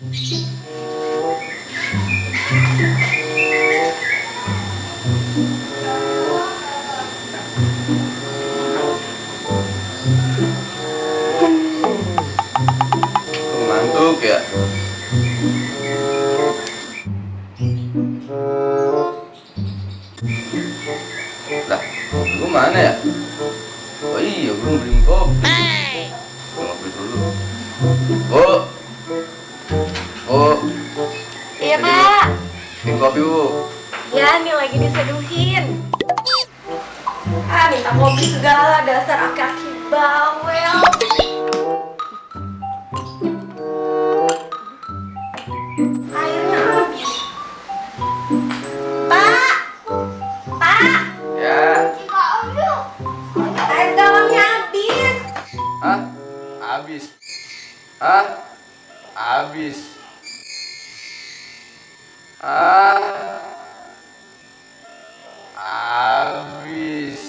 Ngantuk ya. Lah, gue mana ya? Oh iya, gue beli kopi. Gue ngopi dulu. Bu. Iya, Pak. Bikin kopi, Bu. Ya, nih lagi diseduhin. Minta kopi segala, dasar aki-aki bawel. Airnya habis. Pak. Ya. Air galonnya habis. Hah? Habis. Hah? Habis. Habis.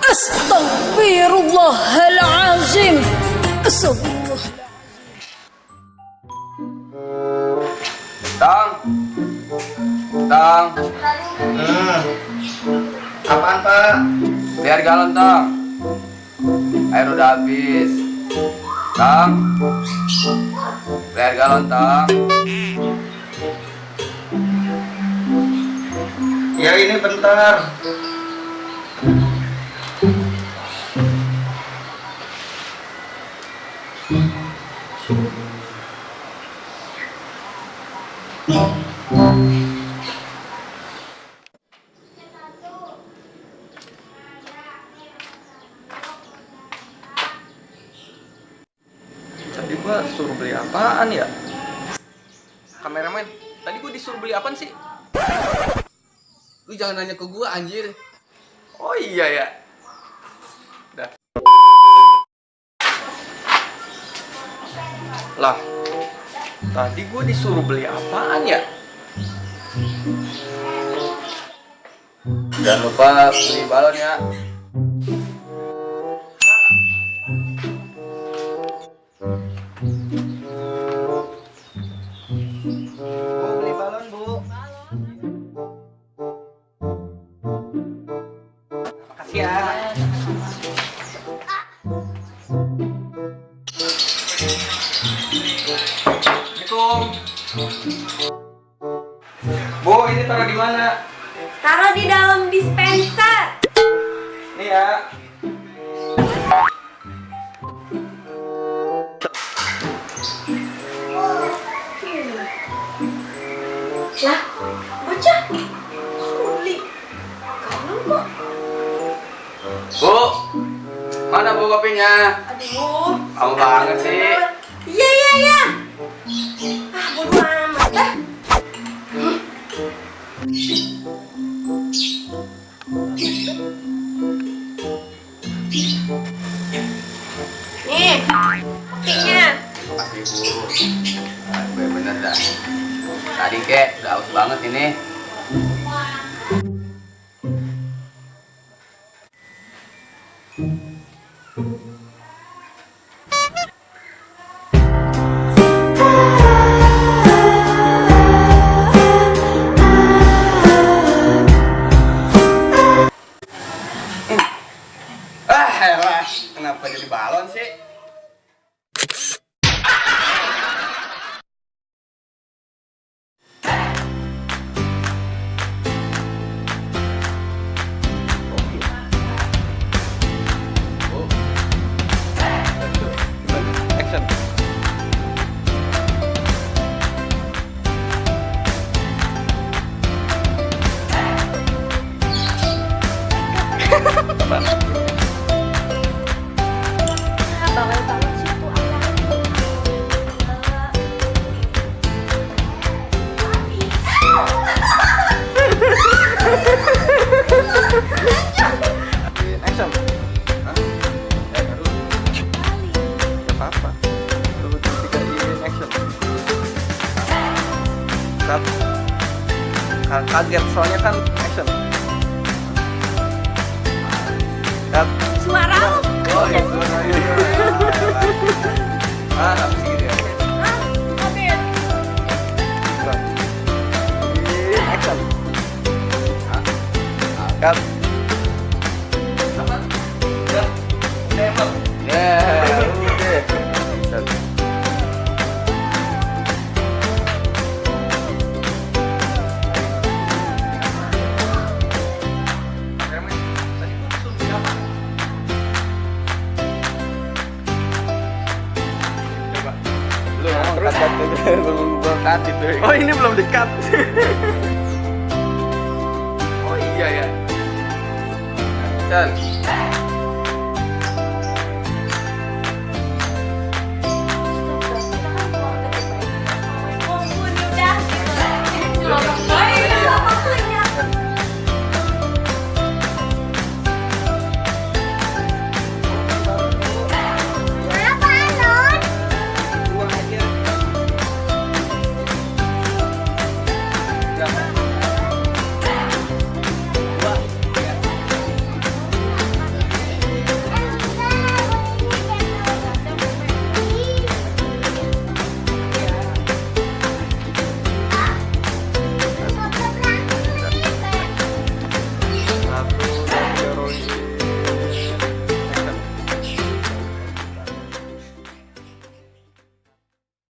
Astaghfirullahalazim. Astagfirullah. Tang. Apaan, Pak? Biar galon, Tang. Air udah habis. Tang. Biar galon, Tang. Ya ini bentar. Tadi gua suruh beli apaan ya? Kameramen, tadi gua disuruh beli apaan sih? Lu jangan nanya ke gua anjir. Oh iya ya. Dah. Lah, tadi gua disuruh beli apaan ya? Jangan lupa beli balon ya. Bu, beli balon, Bu. Makasih ya. Assalamualaikum. Bu, ini taruh di mana? Taruh di dalam dispenser. Nih ya. Lah, bocah. Suli. Kangen kok. Bu, mana bu kopinya? Aduh. Kamu banget sih. Iya. Bodo amat dah. Nih, kopinya. Makasih bu. Bener dah. Tadi kek, udah haus banget ini. Elah, kenapa jadi balon sih? Action. Bawel banget sih tuh Action. Hah? Aduh. Gak apa-apa. Lu tiga action. Cut. Kaget soalnya kan action. Cut. suara lu. Oh iya. Ah, habis gitu ya. Hah? Ngapain? Cut. Apa? Udah. Tembak. Ya, udah. Set. Tadi gua disuruh siapa? Coba. Lu ngomong terus cut belum cut itu. Oh, ini belum dekat. Oh iya ya. Set.